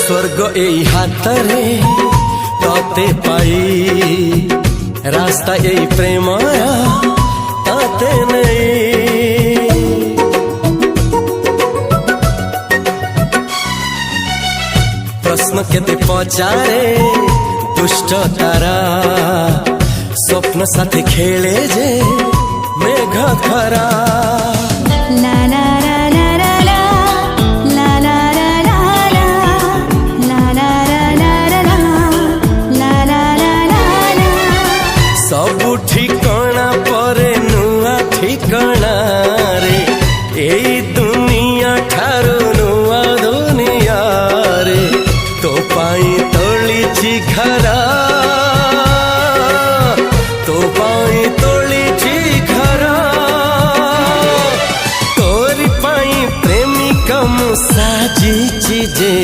स्वर्ग एई हातरे तते पाई रास्ता एई प्रेमया ताते नहीं। प्रश्न केते पचारे दुष्ट तारा स्वप्न साथी खेले जे मेघ खरा। ला ला ला ला ला ला ला ला ला ला ला ला ला ला ला। सबु ठिकाना परे नुआ ठिकाना रे एई दुनिया ठारू नुआ दुनिया रे। तो पाई तोलिछि घरा तो पाई तोलिछि घरा तोरी पाई प्रेमिका मु साजिछि जे।